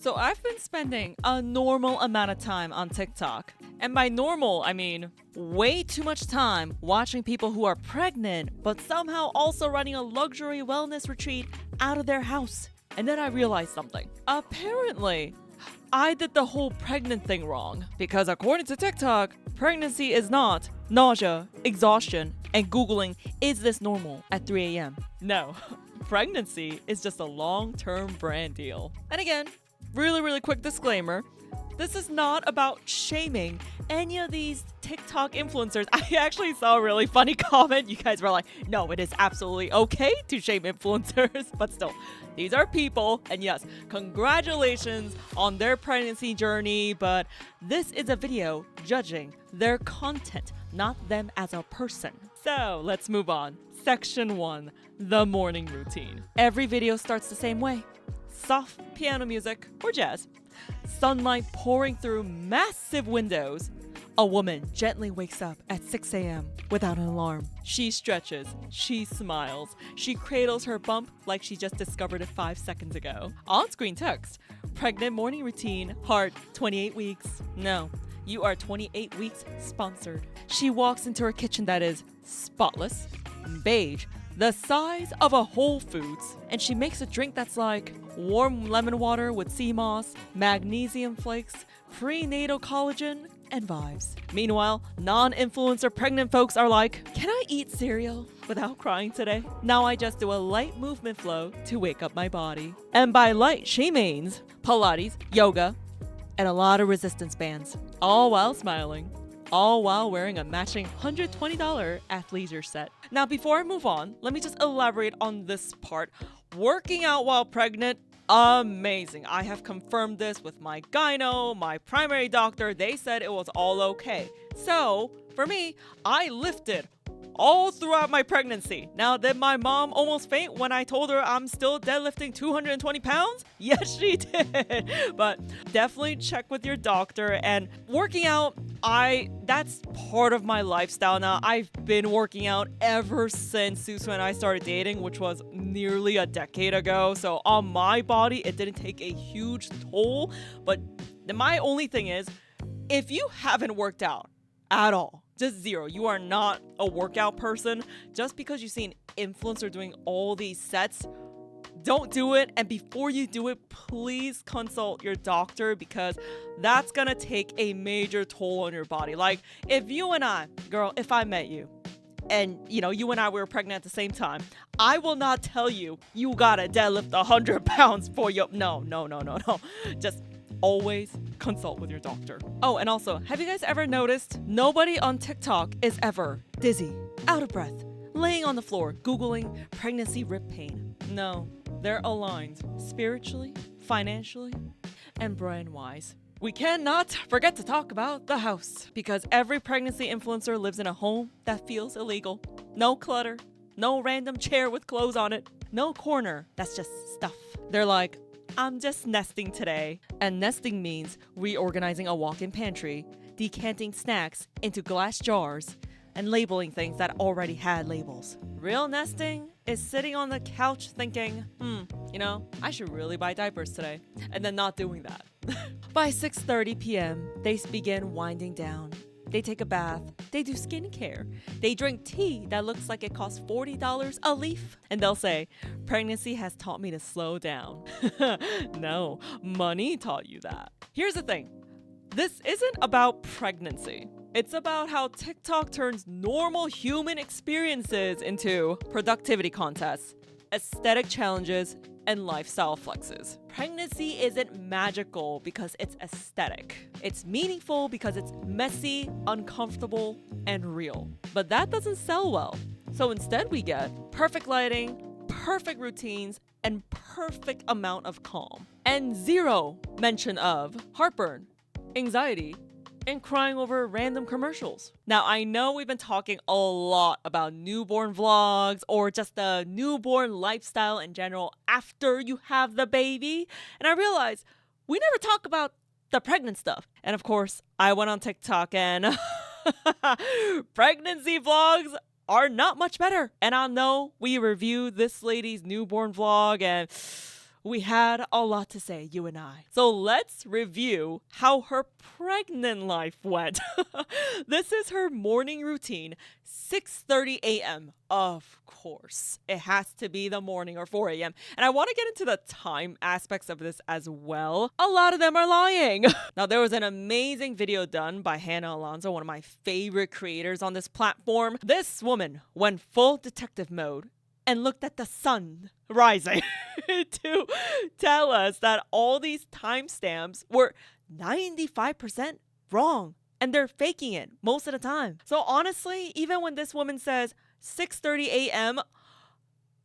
So I've been spending a normal amount of time on TikTok. And by normal, I mean way too much time watching people who are pregnant, but somehow also running a luxury wellness retreat out of their house. And then I realized something. Apparently, I did the whole pregnant thing wrong. Because according to TikTok, pregnancy is not nausea, exhaustion, and Googling, is this normal at 3 a.m.? No, pregnancy is just a long-term brand deal. And again, really quick disclaimer. This is not about shaming any of these TikTok influencers. I actually saw a really funny comment. You guys were like, no, it is absolutely okay to shame influencers. But still, these are people. And yes, congratulations on their pregnancy journey. But this is a video judging their content, not them as a person. So let's move on. Section 1, the morning routine. Every video starts the same way. Soft piano music or jazz. Sunlight pouring through massive windows. A woman gently wakes up at 6 a.m. without an alarm. She stretches. She smiles. She cradles her bump like she just discovered it 5 seconds ago. On-screen text. Pregnant morning routine. Heart. 28 weeks. No, you are 28 weeks sponsored. She walks into her kitchen that is spotless, beige, the size of a Whole Foods, and she makes a drink that's like warm lemon water with sea moss, magnesium flakes, prenatal collagen, and vibes. Meanwhile, non-influencer pregnant folks are like, can I eat cereal without crying today? Now I just do a light movement flow to wake up my body. And by light, she means Pilates, yoga, and a lot of resistance bands, all while smiling. All while wearing a matching $120 athleisure set. Now, before I move on, let me just elaborate on this part. Working out while pregnant, amazing. I have confirmed this with my gyno, my primary doctor. They said it was all okay. So, for me, I lifted all throughout my pregnancy. Now, did my mom almost faint when I told her I'm still deadlifting 220 pounds? Yes, she did. But definitely check with your doctor. And working out, that's part of my lifestyle now. I've been working out ever since Susu and I started dating, which was nearly a decade ago. So on my body, it didn't take a huge toll. But my only thing is, if you haven't worked out at all, just zero, you are not a workout person, just because you see an influencer doing all these sets, don't do it. And before you do it, please consult your doctor, because that's gonna take a major toll on your body. Like, if you and I, girl, if I met you and you and I were pregnant at the same time, I will not tell you gotta deadlift 100 pounds for you. No. Just always consult with your doctor. Oh, and also, have you guys ever noticed nobody on TikTok is ever dizzy, out of breath, laying on the floor, Googling pregnancy rib pain? No, they're aligned spiritually, financially, and brand-wise. We cannot forget to talk about the house, because every pregnancy influencer lives in a home that feels illegal. No clutter, no random chair with clothes on it, no corner that's just stuff. They're like, I'm just nesting today. And nesting means reorganizing a walk-in pantry, decanting snacks into glass jars, and labeling things that already had labels. Real nesting is sitting on the couch thinking, I should really buy diapers today, and then not doing that. By 6:30 p.m., they begin winding down. They take a bath, they do skincare, they drink tea that looks like it costs $40 a leaf, and they'll say, pregnancy has taught me to slow down. No, money taught you that. Here's the thing. This isn't about pregnancy. It's about how TikTok turns normal human experiences into productivity contests, aesthetic challenges, and lifestyle flexes. Pregnancy isn't magical because it's aesthetic. It's meaningful because it's messy, uncomfortable, and real. But that doesn't sell well. So instead we get perfect lighting, perfect routines, and perfect amount of calm. And zero mention of heartburn, anxiety, and crying over random commercials. Now, I know we've been talking a lot about newborn vlogs or just the newborn lifestyle in general after you have the baby. And I realized we never talk about the pregnant stuff. And of course, I went on TikTok and pregnancy vlogs are not much better. And I know we reviewed this lady's newborn vlog and We had a lot to say, you and I. So let's review how her pregnant life went. This is her morning routine, 6:30 a.m. Of course, it has to be the morning or 4 a.m. And I want to get into the time aspects of this as well. A lot of them are lying. Now, there was an amazing video done by Hannah Alonso, one of my favorite creators on this platform. This woman went full detective mode and looked at the sun rising to tell us that all these timestamps were 95% wrong. And they're faking it most of the time. So honestly, even when this woman says 6:30 a.m.,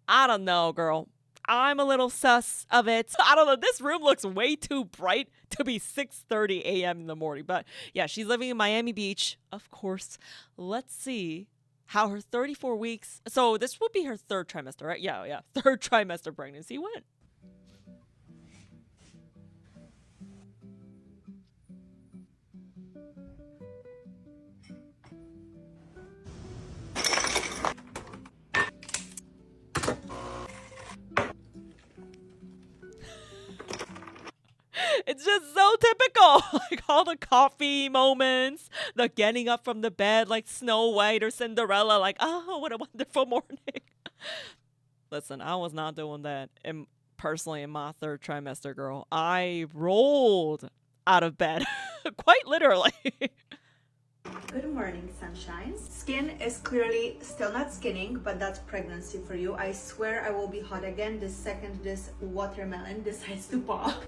I don't know, girl. I'm a little sus of it. I don't know. This room looks way too bright to be 6:30 a.m. in the morning. But yeah, she's living in Miami Beach, of course. Let's see how her 34 weeks. So this would be her third trimester, right? Yeah. Third trimester pregnancy went. It's just so typical. Like all the coffee moments, the getting up from the bed like Snow White or Cinderella, like, oh, what a wonderful morning. Listen, I was not doing that personally in my third trimester, girl. I rolled out of bed, quite literally. Good morning, sunshines. Skin is clearly still not skinning, but that's pregnancy for you. I swear I will be hot again the second this watermelon decides to pop.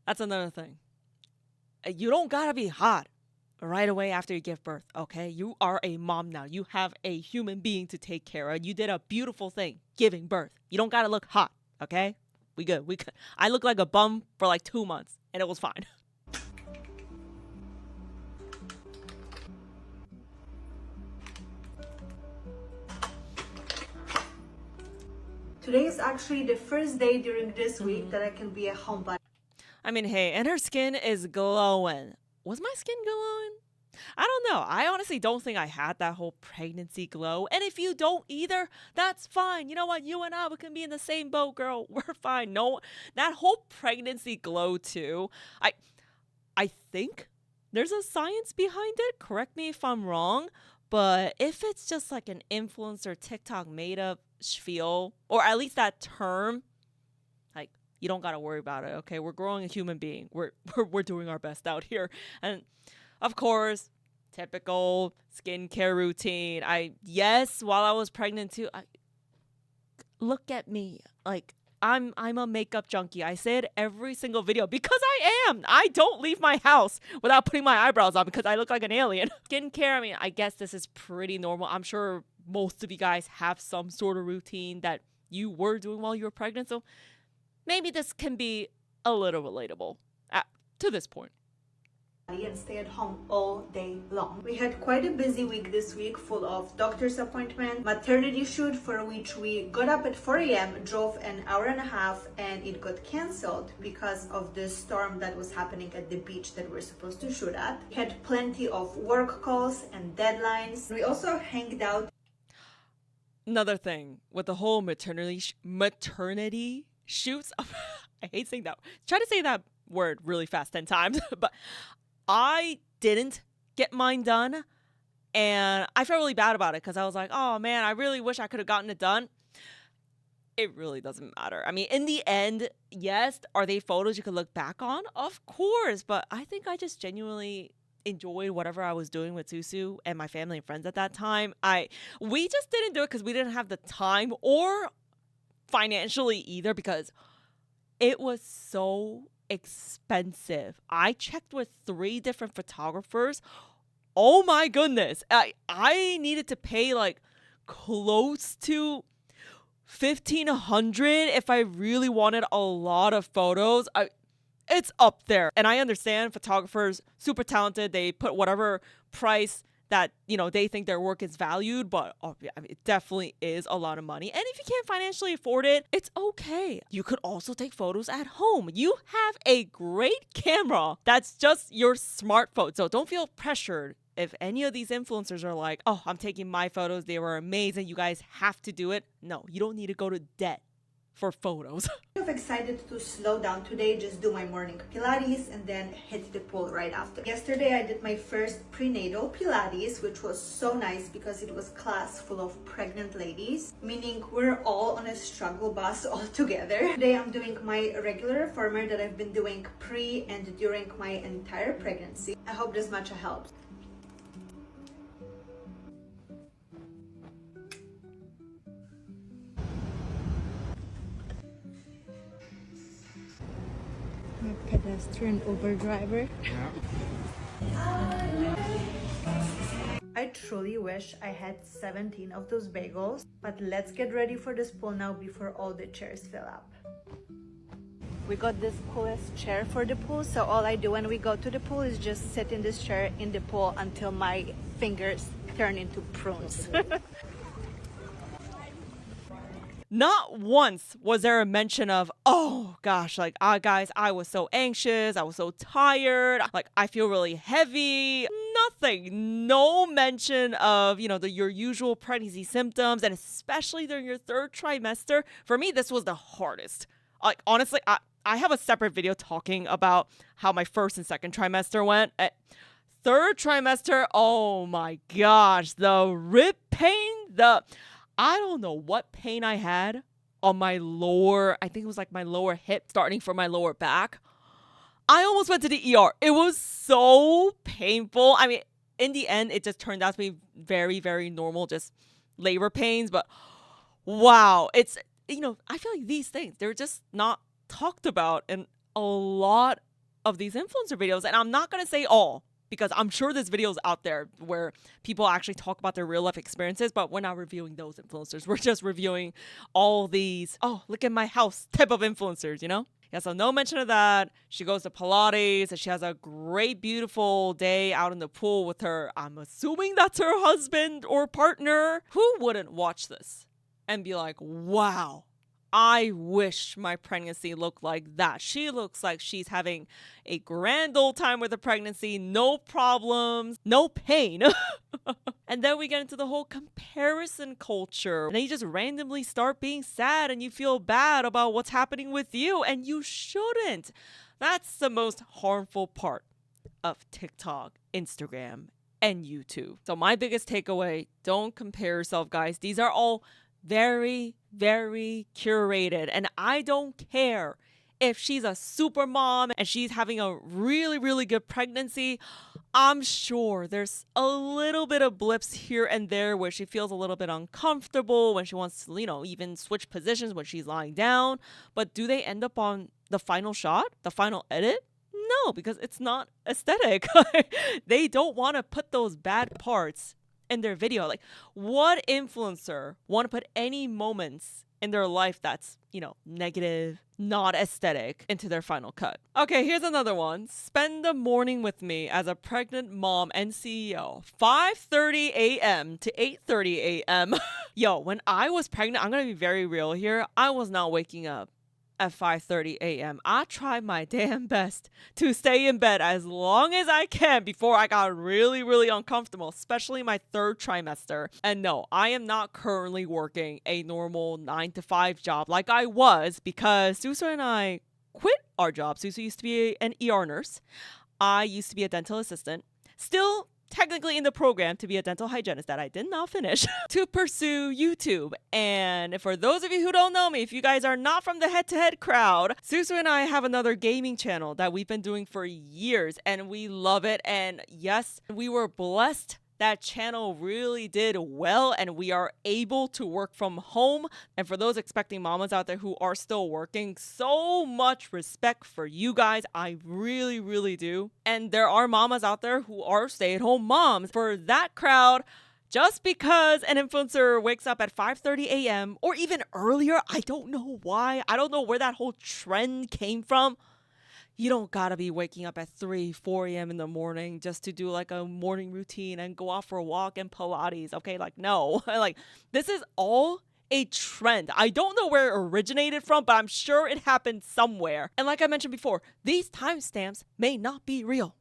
That's another thing. You don't gotta be hot right away after you give birth, okay? You are a mom now. You have a human being to take care of. You did a beautiful thing, giving birth. You don't gotta look hot, okay? We good. I looked like a bum for like 2 months, and it was fine. Today is actually the first day during this week that I can be a homebody. I mean, hey, and her skin is glowing. Was my skin glowing? I don't know. I honestly don't think I had that whole pregnancy glow. And if you don't either, that's fine. You know what? You and I, we can be in the same boat, girl. We're fine. No, that whole pregnancy glow too. I think there's a science behind it. Correct me if I'm wrong. But if it's just like an influencer TikTok made up spiel, or at least that term, like, you don't gotta worry about it, okay? We're growing a human being. We're doing our best out here. And of course, typical skincare routine. While I was pregnant too, look at me. Like, I'm a makeup junkie. I say it every single video because I am. I don't leave my house without putting my eyebrows on because I look like an alien. Skincare, I mean, I guess this is pretty normal. I'm sure most of you guys have some sort of routine that you were doing while you were pregnant. So maybe this can be a little relatable to this point. And stay at home all day long. We had quite a busy week this week, full of doctor's appointment, maternity shoot for which we got up at 4 a.m., drove an hour and a half, and it got cancelled because of the storm that was happening at the beach that we're supposed to shoot at. We had plenty of work calls and deadlines. We also hanged out. Another thing with the whole maternity shoots. I hate saying that. Try to say that word really fast 10 times, but I didn't get mine done, and I felt really bad about it because I was like, oh man, I really wish I could have gotten it done. It really doesn't matter. I mean, in the end, yes, are they photos you could look back on? Of course, but I think I just genuinely enjoyed whatever I was doing with Susu and my family and friends at that time. We just didn't do it because we didn't have the time or financially either, because it was so expensive. I checked with 3 different photographers. Oh my goodness. I needed to pay like close to $1,500 if I really wanted a lot of photos. It's up there. And I understand photographers, super talented. They put whatever price that, they think their work is valued, but it definitely is a lot of money. And if you can't financially afford it, it's okay. You could also take photos at home. You have a great camera that's just your smartphone. So don't feel pressured if any of these influencers are like, oh, I'm taking my photos, they were amazing, you guys have to do it. No, you don't need to go to debt for photos. I'm excited to slow down today, just do my morning Pilates and then hit the pool right after. Yesterday I did my first prenatal Pilates, which was so nice because it was class full of pregnant ladies, meaning we're all on a struggle bus all together. Today I'm doing my regular reformer that I've been doing pre and during my entire pregnancy. I hope this matcha helps. Pedestrian Uber driver. I truly wish I had 17 of those bagels, but let's get ready for this pool now before all the chairs fill up. We got this coolest chair for the pool, so all I do when we go to the pool is just sit in this chair in the pool until my fingers turn into prunes. Not once was there a mention of, oh gosh, like, guys, I was so anxious, I was so tired, like, I feel really heavy. Nothing. No mention of, your usual pregnancy symptoms, and especially during your third trimester. For me, this was the hardest. Like, honestly, I have a separate video talking about how my first and second trimester went. Third trimester, oh my gosh, the rib pain, I don't know what pain I had on my lower, I think it was like my lower hip, starting from my lower back. I almost went to the ER. It was so painful. I mean, in the end, it just turned out to be very, very normal, just labor pains. But wow, it's, I feel like these things, they're just not talked about in a lot of these influencer videos. And I'm not going to say all, because I'm sure there's videos out there where people actually talk about their real life experiences, but we're not reviewing those influencers. We're just reviewing all these, oh, look at my house type of influencers, Yeah, so no mention of that. She goes to Pilates and she has a great, beautiful day out in the pool with her, I'm assuming that's her husband or partner. Who wouldn't watch this and be like, wow, I wish my pregnancy looked like that. She looks like she's having a grand old time with the pregnancy, no problems, no pain. And then we get into the whole comparison culture. And then you just randomly start being sad and you feel bad about what's happening with you. And you shouldn't. That's the most harmful part of TikTok, Instagram, and YouTube. So my biggest takeaway, don't compare yourself, guys. These are all very, very curated. And I don't care if she's a super mom and she's having a really, really good pregnancy. I'm sure there's a little bit of blips here and there where she feels a little bit uncomfortable when she wants to, even switch positions when she's lying down. But do they end up on the final shot, the final edit? No, because it's not aesthetic. They don't want to put those bad parts in their video. Like, what influencer want to put any moments in their life that's, negative, not aesthetic into their final cut? Okay, here's another one. Spend the morning with me as a pregnant mom and CEO. 5:30 a.m. to 8:30 a.m. Yo, when I was pregnant, I'm going to be very real here. I was not waking up at 5:30 a.m. I tried my damn best to stay in bed as long as I can before I got really, really uncomfortable, especially my third trimester. And no, I am not currently working a normal 9-to-5 job like I was, because Susu and I quit our job. Susu used to be an ER nurse. I used to be a dental assistant. Still technically in the program to be a dental hygienist that I did not finish, to pursue YouTube. And for those of you who don't know me, if you guys are not from the head-to-head crowd, Susu and I have another gaming channel that we've been doing for years and we love it. And yes, we were blessed. That channel really did well and we are able to work from home. And for those expecting mamas out there who are still working, so much respect for you guys. I really, really do. And there are mamas out there who are stay-at-home moms. For that crowd, just because an influencer wakes up at 5:30 a.m. or even earlier, I don't know why. I don't know where that whole trend came from. You don't gotta be waking up at 3, 4 a.m. in the morning just to do like a morning routine and go out for a walk and Pilates. Okay, like, no. Like, this is all a trend. I don't know where it originated from, but I'm sure it happened somewhere. And like I mentioned before, these timestamps may not be real.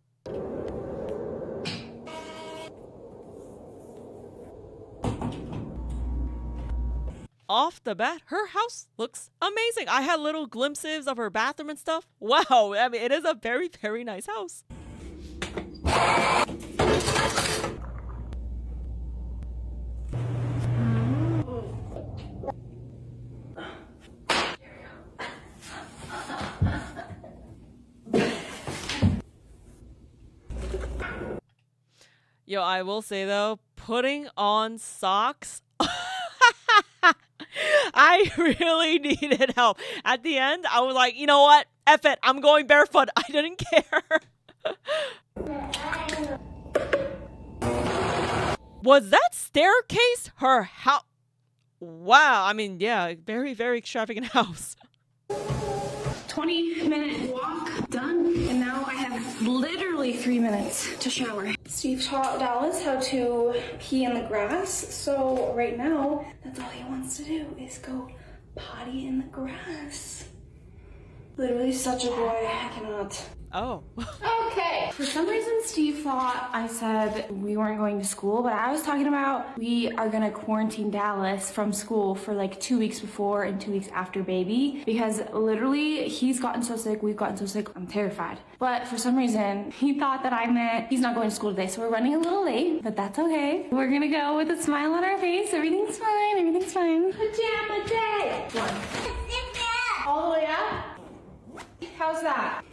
off the bat, her house looks amazing. I had little glimpses of her bathroom and stuff. Wow, I mean, it is a very, very nice house. Yo, I will say though, putting on socks, I really needed help. At the end, I was like, you know what? F it. I'm going barefoot. I didn't care. Was that staircase her house? Wow. I mean, yeah, very, very extravagant house. 20-minute walk done, and now I have literally 3 minutes to shower. Steve taught Dallas how to pee in the grass, so right now that's all he wants to do is go potty in the grass. Literally such a boy, I cannot. Oh. Okay. For some reason, Steve thought I said we weren't going to school, but I was talking about we are gonna quarantine Dallas from school for like 2 weeks before and 2 weeks after baby, because literally he's gotten so sick, we've gotten so sick, I'm terrified. But for some reason, he thought that I meant he's not going to school today, so we're running a little late, but that's okay. We're gonna go with a smile on our face. Everything's fine, everything's fine. Pajama day! One. All the way up? How's that?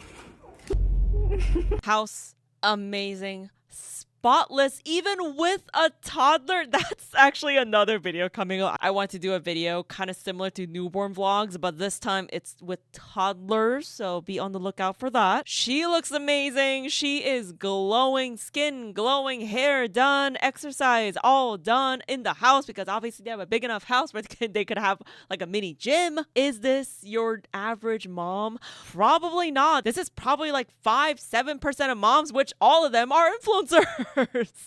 House amazing, spotless, even with a toddler. That's actually another video coming up. I want to do a video kind of similar to newborn vlogs, but this time it's with toddlers, so be on the lookout for that. She looks amazing. She is glowing skin, glowing hair, done, exercise all done in the house, because obviously they have a big enough house where they could have like a mini gym. Is this your average mom? Probably not. This is probably like 5-7% of moms, which all of them are influencers.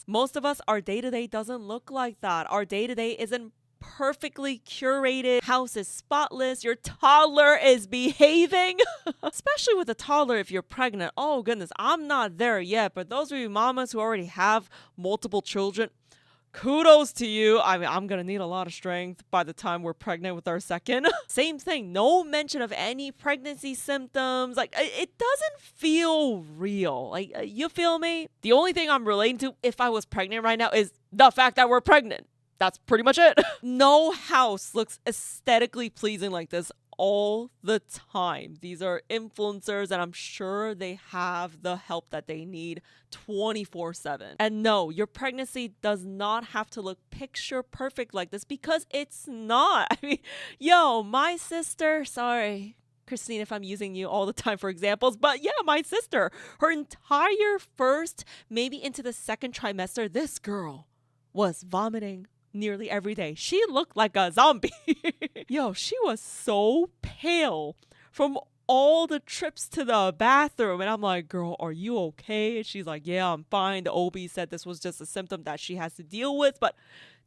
Most of us, our day-to-day doesn't look like that. Our day-to-day isn't perfectly curated. House is spotless. Your toddler is behaving. Especially with a toddler if you're pregnant. Oh goodness, I'm not there yet, but those of you mamas who already have multiple children, kudos to you. I mean, I'm gonna need a lot of strength by the time we're pregnant with our second. Same thing, no mention of any pregnancy symptoms. Like, it doesn't feel real. Like, you feel me? The only thing I'm relating to if I was pregnant right now is the fact that we're pregnant. That's pretty much it. No house looks aesthetically pleasing like this all the time. These are influencers, and I'm sure they have the help that they need 24/7. And no, your pregnancy does not have to look picture perfect like this, because it's not. I mean, yo, my sister, sorry, Christine, if I'm using you all the time for examples, but yeah, my sister, her entire first, maybe into the second trimester, this girl was vomiting nearly every day. She looked like a zombie. Yo, she was so pale from all the trips to the bathroom. And I'm like, girl, are you okay? And she's like, yeah, I'm fine. The OB said this was just a symptom that she has to deal with. But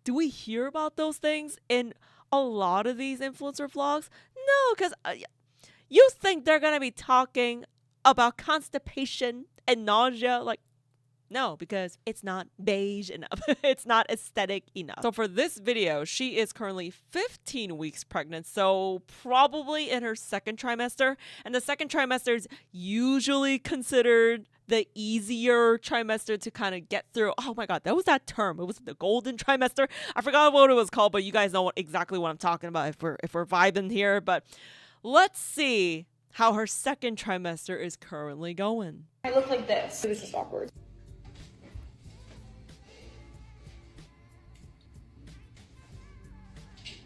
do we hear about those things in a lot of these influencer vlogs? No, because you think they're going to be talking about constipation and nausea. Like, no, because it's not beige enough. It's not aesthetic enough. So for this video, she is currently 15 weeks pregnant, so probably in her second trimester. And the second trimester is usually considered the easier trimester to kind of get through. Oh my God, that was that term. It was the golden trimester. I forgot what it was called, but you guys know exactly what I'm talking about if we're vibing here. But let's see how her second trimester is currently going. I look like this. It was just awkward.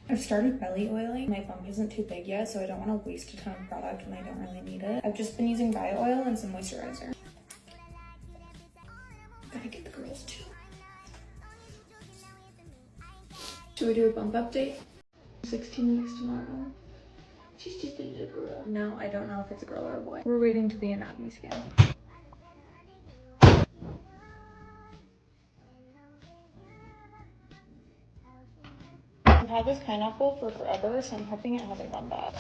I've started belly oiling. My bump isn't too big yet, so I don't want to waste a ton of product when I don't really need it. I've just been using bio oil and some moisturizer. Gotta get the girls too. Should we do a bump update? 16 weeks tomorrow. She's just a little girl. No, I don't know if it's a girl or a boy. We're waiting to the anatomy scan. I've had this pineapple for forever, so I'm hoping it hasn't gone bad.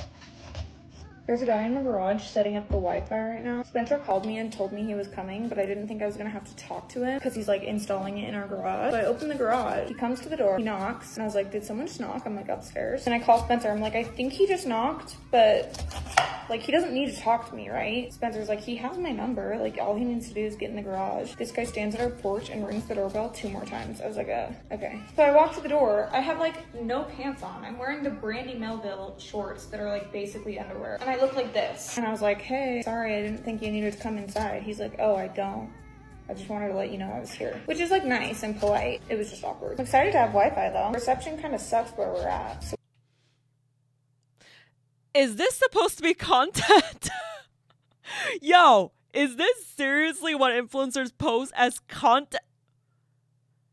There's a guy in the garage setting up the Wi-Fi right now. Spencer called me and told me he was coming, but I didn't think I was gonna have to talk to him because he's like installing it in our garage. So I open the garage, he comes to the door, he knocks, and I was like, did someone just knock? I'm like upstairs. And I call Spencer, I'm like, I think he just knocked, but like he doesn't need to talk to me, right? Spencer's like, he has my number, like all he needs to do is get in the garage. This guy stands at our porch and rings the doorbell 2 more times. I was like, okay. So I walk to the door, I have like no pants on. I'm wearing the Brandy Melville shorts that are like basically underwear. And I look like this. And I was like, hey, sorry, I didn't think you needed to come inside. He's like, oh, I don't. I just wanted to let you know I was here. Which is like nice and polite. It was just awkward. I'm excited to have Wi-Fi though. Reception kind of sucks where we're at. So Is this supposed to be content? Yo, is this seriously what influencers post as content?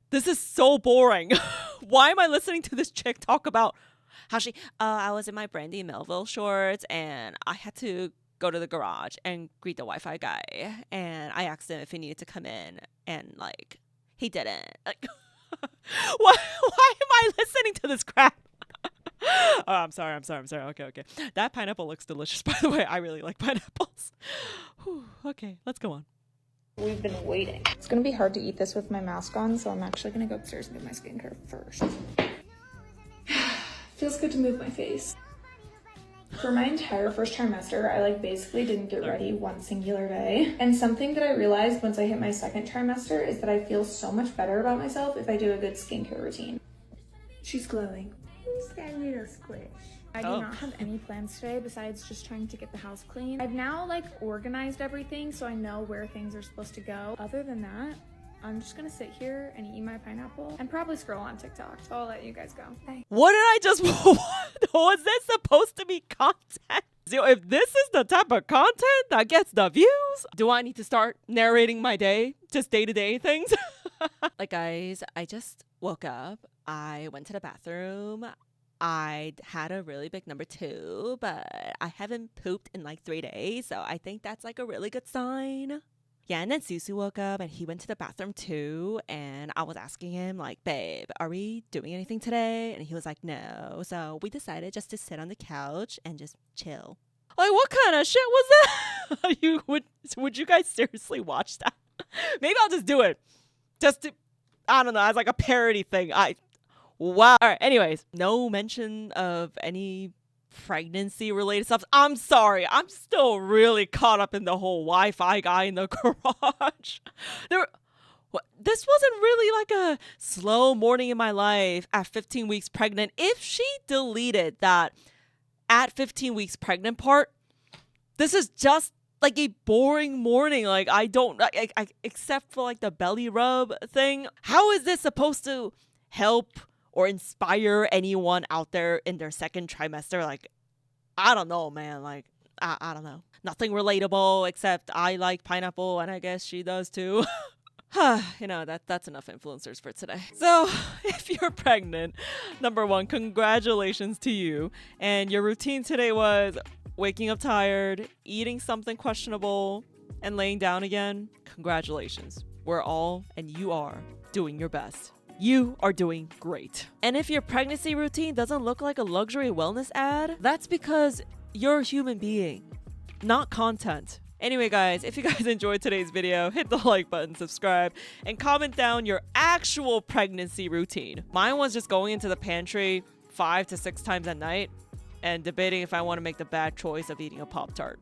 This is so boring. Why am I listening to this chick talk about how she, I was in my Brandy Melville shorts and I had to go to the garage and greet the Wi-Fi guy. And I asked him if he needed to come in and like, he didn't. Like, why am I listening to this crap? Oh, I'm sorry. Okay. That pineapple looks delicious, by the way. I really like pineapples. Whew, okay, let's go on. we've been waiting. It's gonna be hard to eat this with my mask on, so I'm actually gonna go upstairs and do my skincare first. Feels good to move my face. For my entire first trimester, I basically didn't get ready one singular day. And something that I realized once I hit my second trimester is that I feel so much better about myself if I do a good skincare routine. She's glowing. Who's that little squish? I do not have any plans today besides just trying to get the house clean. I've now organized everything so I know where things are supposed to go. Other than that, I'm just gonna sit here and eat my pineapple and probably scroll on TikTok. So I'll let you guys go. Bye. What did I just... Was this supposed to be content? So if this is the type of content that gets the views, do I need to start narrating my day? Just day-to-day things? Guys, I just woke up. I went to the bathroom. I had a really big number 2, but I haven't pooped in 3 days. So I think that's a really good sign. Yeah, and then Susu woke up and he went to the bathroom too. And I was asking him, babe, are we doing anything today? And he was like, no. So we decided just to sit on the couch and just chill. What kind of shit was that? Would you guys seriously watch that? Maybe I'll just do it. Just to, I don't know, as a parody thing. Wow. All right, anyways, no mention of any pregnancy related stuff. I'm sorry. I'm still really caught up in the whole Wi-Fi guy in the garage. This wasn't really a slow morning in my life at 15 weeks pregnant. If she deleted that at 15 weeks pregnant part, this is just a boring morning. I don't, except for the belly rub thing. How is this supposed to help or inspire anyone out there in their second trimester? I don't know, man. I don't know. Nothing relatable except I like pineapple and I guess she does too. That's enough influencers for today. So if you're pregnant, number 1, congratulations to you. And your routine today was waking up tired, eating something questionable, and laying down again. Congratulations. We're all, and you are, doing your best. You are doing great. And if your pregnancy routine doesn't look like a luxury wellness ad, that's because you're a human being, not content. Anyway, guys, if you guys enjoyed today's video, hit the like button, subscribe, and comment down your actual pregnancy routine. Mine was just going into the pantry 5 to 6 times at night and debating if I want to make the bad choice of eating a Pop-Tart.